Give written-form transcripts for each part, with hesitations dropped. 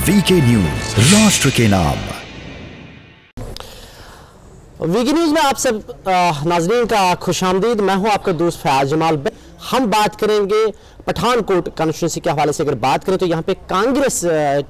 VK news, राष्ट्र के नाम। वीके न्यूज में आप सब नाजरीन का खुशामदीद। मैं हूं आपका दोस्त फयाज जमाल। हम बात करेंगे पठानकोट कॉन्स्टिट्यूंसी के हवाले से। अगर बात करें तो यहाँ पे कांग्रेस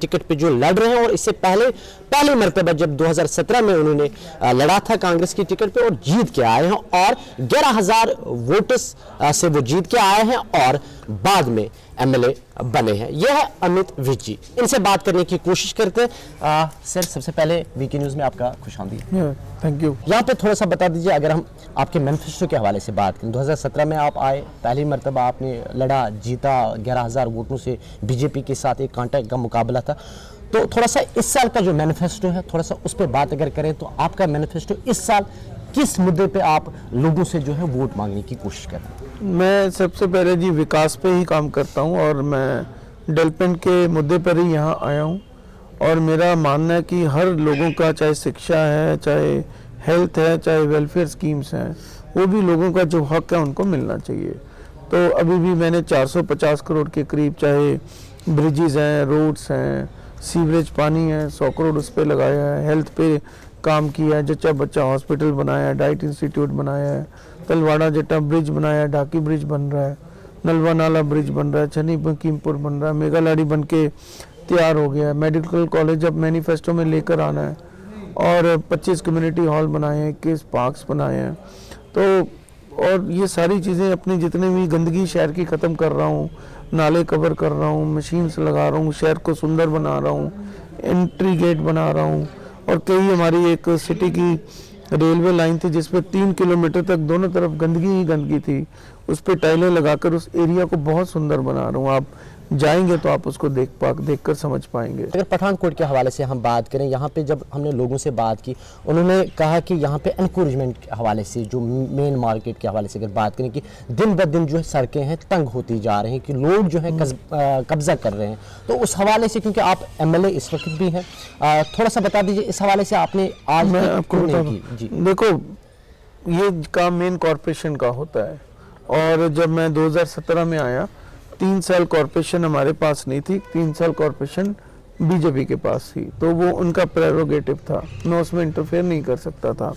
टिकट पे जो लड़ रहे हैं, और इससे पहले मरतबा जब 2017 में उन्होंने लड़ा था कांग्रेस की टिकट पे और जीत के आए हैं, और 11,000 वोटर्स से वो जीत के आए हैं और बाद में एमएलए बने हैं। यह है अमित विज जी, इनसे बात करने की कोशिश करते हैं। सर, सबसे पहले वीके न्यूज में आपका खुशामदीद। Thank you. यहाँ पे थोड़ा सा बता दीजिए, अगर हम आपके मैनिफेस्टो के हवाले से बात करें, 2017 में आप आए, पहली मरतबा आपने लड़ा, जीता, 11,000 वोटों से बीजेपी के साथ एक कांटेक्ट का मुकाबला था। तो थोड़ा सा इस साल का जो मैनिफेस्टो है, थोड़ा सा उस पर बात अगर करें तो आपका मैनिफेस्टो इस साल किस मुद्दे पे आप लोगों से जो है वोट मांगने की कोशिश कर रहे हैं? मैं सबसे पहले जी विकास पे ही काम करता हूँ, और मैं डेवलपमेंट के मुद्दे पर ही यहाँ आया हूँ। और मेरा मानना है कि हर लोगों का, चाहे शिक्षा है, चाहे हेल्थ है, चाहे वेलफेयर स्कीम्स हैं, वो भी लोगों का जो हक है उनको मिलना चाहिए। तो अभी भी मैंने 450 करोड़ के करीब, चाहे ब्रिजेज़ हैं, रोड्स हैं, सीवरेज पानी है, 100 करोड़ उस पर लगाया है, हेल्थ पे काम किया है, जच्चा बच्चा हॉस्पिटल बनाया है, डाइट इंस्टीट्यूट बनाया है, तलवाड़ा जट्टा ब्रिज बनाया है, ढाकी ब्रिज बन रहा है, नलवा नाला ब्रिज बन रहा है, छनी बकीमपुर बन रहा है, मेघालाड़ी बन के तैयार हो गया है, मेडिकल कॉलेज अब मैनिफेस्टो में लेकर आना है, और 25 कम्युनिटी हॉल बनाए हैं, 21 पार्क्स बनाए हैं। तो और ये सारी चीज़ें, अपनी जितने भी गंदगी शहर की ख़त्म कर रहा हूँ, नाले कवर कर रहा हूँ, मशीन्स लगा रहा हूँ, शहर को सुंदर बना रहा हूँ, एंट्री गेट बना रहा हूँ। और कई हमारी एक सिटी की रेलवे लाइन थी जिसपे 3 किलोमीटर तक दोनों तरफ गंदगी ही गंदगी थी, उस पर टाइलें लगाकर उस एरिया को बहुत सुंदर बना रहा हूँ। आप जाएंगे तो आप उसको देखकर समझ पाएंगे। अगर पठानकोट के हवाले से हम बात करें, यहाँ पे जब हमने लोगों से बात की, उन्होंने कहा कि यहाँ पे एनकरेजमेंट के हवाले से, जो मेन मार्केट के हवाले से अगर बात करें कि दिन ब दिन जो है सड़कें हैं तंग होती जा रही हैं, कि लोग जो है कब्जा कर रहे हैं। तो उस हवाले से, क्योंकि आप एमएलए इस वक्त भी हैं, थोड़ा सा बता दीजिए इस हवाले से आपने आज मैं आपको जी। देखो, ये काम मेन कॉरपोरेशन का होता है, और जब मैं 2017 में आया, 3 साल कॉरपोरेशन हमारे पास नहीं थी, 3 साल कॉरपोरेशन बीजेपी के पास थी, तो वो उनका प्रेरोगेटिव था, मैं उसमें इंटरफेयर नहीं कर सकता था।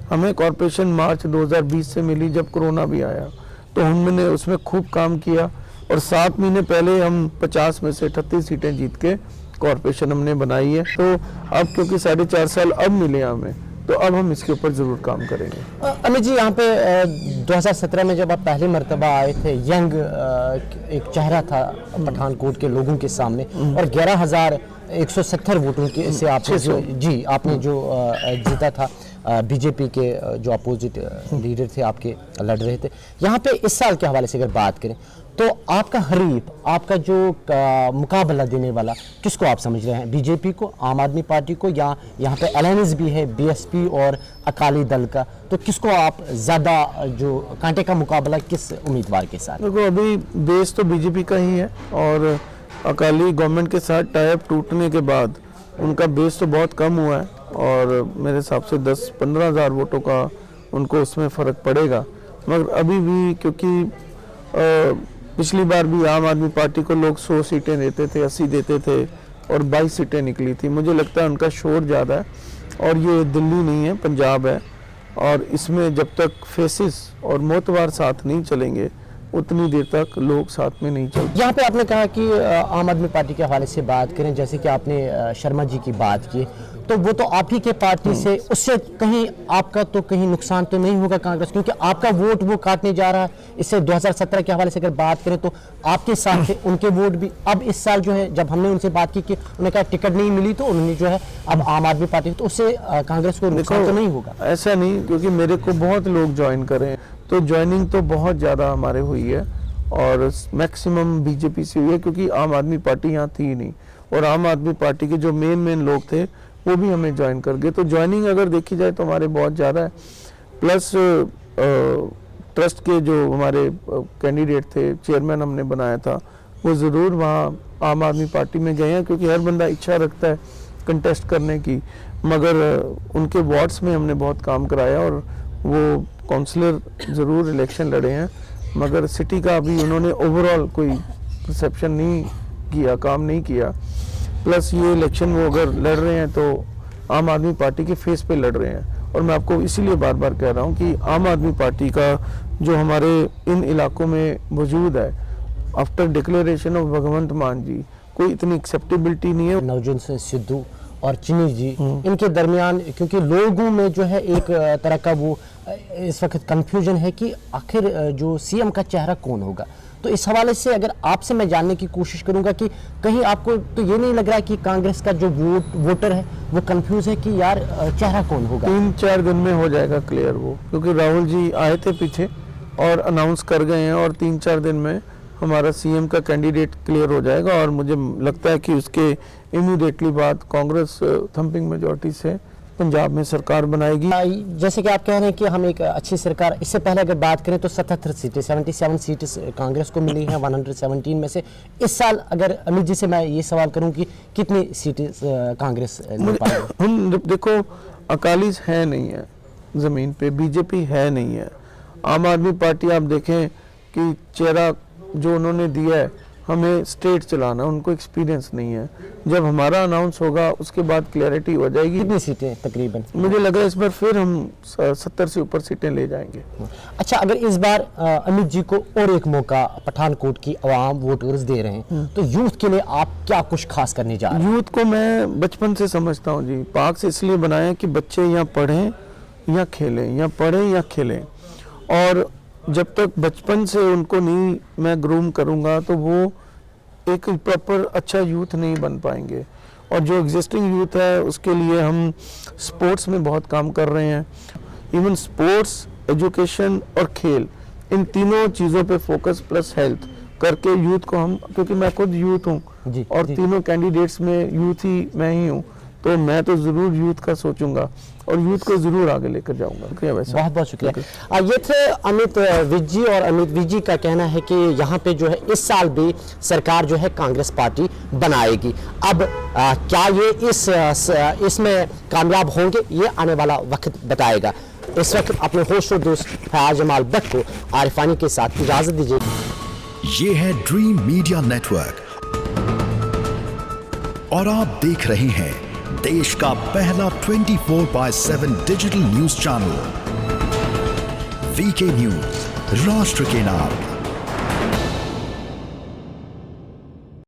हमें कॉरपोरेशन मार्च 2020 से मिली, जब कोरोना भी आया, तो हमने उसमें खूब काम किया, और 7 महीने पहले हम 50 में से 38 सीटें जीत के कॉरपोरेशन हमने बनाई है। तो अब क्योंकि 4.5 साल अब मिले हमें, तो अब हम इसके ऊपर जरूर काम करेंगे। अमित जी, यहाँ पे 2017 में जब आप पहली मरतबा आए थे, यंग एक चेहरा था पठानकोट के लोगों के सामने, और 11,170 वोटों के से आपने जो जीता था। बीजेपी के जो अपोजिट लीडर थे आपके लड़ रहे थे। यहाँ पे इस साल के हवाले से अगर बात करें तो आपका हरीफ, आपका जो मुकाबला देने वाला, किसको आप समझ रहे हैं? बीजेपी को, आम आदमी पार्टी को, या यहाँ पे अलायंस भी है बीएसपी और अकाली दल का? तो किसको आप ज़्यादा जो कांटे का मुकाबला किस उम्मीदवार के साथ? देखो, अभी बेस तो बीजेपी का ही है, और अकाली गवर्नमेंट के साथ टाई अप टूटने के बाद उनका बेस तो बहुत कम हुआ है, और मेरे हिसाब से 10-15 हज़ार वोटों का उनको उसमें फ़र्क पड़ेगा। मगर अभी भी, क्योंकि पिछली बार भी आम आदमी पार्टी को लोग 100 सीटें देते थे, 80 देते थे, और 22 सीटें निकली थी। मुझे लगता है उनका शोर ज़्यादा है, और ये दिल्ली नहीं है, पंजाब है, और इसमें जब तक फेसिस और मोतवार साथ नहीं चलेंगे, उतनी देर तक लोग साथ में नहीं चलते। यहाँ पे आपने कहा कि आम आदमी पार्टी के हवाले से बात करें, जैसे कि आपने शर्मा जी की बात की, तो वो तो आप ही के पार्टी से, उससे कहीं आपका तो कहीं नुकसान तो नहीं होगा कांग्रेस, क्योंकि आपका वोट वो काटने जा रहा है। इससे 2017 के हवाले से अगर बात करें तो आपके साथ थे, उनके वोट भी अब इस साल जो है, जब हमने उनसे बात की कि उन्हें कहा टिकट नहीं मिली, तो उन्होंने जो है अब आम आदमी पार्टी, तो उससे कांग्रेस को नुकसान तो नहीं होगा? ऐसा नहीं, क्योंकि मेरे को बहुत लोग ज्वाइन करें, तो ज्वाइनिंग तो बहुत ज़्यादा हमारे हुई है, और मैक्सिमम बीजेपी से हुई है, क्योंकि आम आदमी पार्टी यहाँ थी नहीं, और आम आदमी पार्टी के जो मेन लोग थे वो भी हमें ज्वाइन कर गए। तो ज्वाइनिंग अगर देखी जाए तो हमारे बहुत ज़्यादा है। प्लस ट्रस्ट के जो हमारे कैंडिडेट थे, चेयरमैन हमने बनाया था, वो ज़रूर वहाँ आम आदमी पार्टी में गए हैं, क्योंकि हर बंदा इच्छा रखता है कंटेस्ट करने की, मगर उनके वार्ड्स में हमने बहुत काम कराया, और वो काउंसलर ज़रूर इलेक्शन लड़े हैं, मगर सिटी का अभी उन्होंने ओवरऑल कोई परसेप्शन नहीं किया, काम नहीं किया। प्लस ये इलेक्शन वो अगर लड़ रहे हैं तो आम आदमी पार्टी के फेस पे लड़ रहे हैं। और मैं आपको इसीलिए बार बार कह रहा हूँ कि आम आदमी पार्टी का जो हमारे इन इलाकों में वजूद है आफ्टर डिक्लेरेशन ऑफ भगवंत मान जी, कोई इतनी एक्सेप्टेबिलिटी नहीं है। नवजोत सिंह सिद्धू और चिनी जी, इनके दरमियान क्योंकि लोगों में जो है एक तरह का वो इस वक्त कंफ्यूजन है कि आखिर जो सीएम का चेहरा कौन होगा। तो इस हवाले से अगर आपसे मैं जानने की कोशिश करूंगा कि कहीं आपको तो ये नहीं लग रहा है कि कांग्रेस का जो वोटर है वो कंफ्यूज है कि यार चेहरा कौन होगा? 3-4 दिन में हो जाएगा क्लियर वो, क्योंकि राहुल जी आए थे पीछे और अनाउंस कर गए हैं, और 3-4 दिन में हमारा सीएम का कैंडिडेट क्लियर हो जाएगा। और मुझे लगता है कि उसके इमीडिएटली बाद कांग्रेस थंपिंग मेजॉरिटी से पंजाब में सरकार बनाएगी। जैसे कि आप कह रहे हैं कि हम एक अच्छी सरकार, इससे पहले अगर बात करें तो 77 सीटें 77 सीटें कांग्रेस को मिली हैं 117 में से। इस साल अगर अमित जी से मैं ये सवाल करूं कि कितनी सीटें कांग्रेस ले पाएगी? हम देखो, अकालीस है नहीं है ज़मीन पे, बीजेपी है नहीं है, आम आदमी पार्टी आप देखें कि चेहरा जो उन्होंने दिया है, हमें स्टेट चलाना, उनको एक्सपीरियंस नहीं है। जब हमारा अनाउंस होगा उसके बाद क्लैरिटी हो जाएगी। कितनी सीटें तकरीबन? मुझे लगा इस बार फिर हम 70 से ऊपर सीटें ले जाएंगे। अच्छा, अगर इस बार अमित जी को और एक मौका पठानकोट की आवाम वोटर्स दे रहे हैं तो यूथ के लिए आप क्या कुछ खास करने जा रहे हैं? यूथ को मैं बचपन से समझता हूँ जी, पार्क से इसलिए बनाया कि बच्चे यहाँ पढ़ें या खेलें, या पढ़ें या खेलें। और जब तक बचपन से उनको नहीं मैं ग्रूम करूँगा तो वो एक प्रॉपर अच्छा यूथ नहीं बन पाएंगे। और जो एग्जिस्टिंग यूथ है उसके लिए हम स्पोर्ट्स में बहुत काम कर रहे हैं। इवन स्पोर्ट्स, एजुकेशन और खेल, इन तीनों चीज़ों पे फोकस प्लस हेल्थ करके यूथ को हम, क्योंकि मैं खुद यूथ हूँ और तीनों कैंडिडेट्स में यूथ ही मैं ही हूँ, तो मैं तो ज़रूर यूथ का सोचूंगा और यूथ को ज़रूर आगे लेकर जाऊंगा। वैसे बहुत बहुत शुक्रिया। ये थे अमित विज जी, और अमित विज जी का कहना है कि यहाँ पे जो है इस साल भी सरकार जो है कांग्रेस पार्टी बनाएगी। अब क्या ये इसमें कामयाब होंगे, ये आने वाला वक्त बताएगा। इस वक्त अपने होस्ट और दोस्त फयाज जमाल बट को आरिफानी के साथ इजाजत दीजिए। ये है ड्रीम मीडिया नेटवर्क और आप देख रहे हैं देश का पहला 24/7 digital news channel VK news, राष्ट्र के नाम।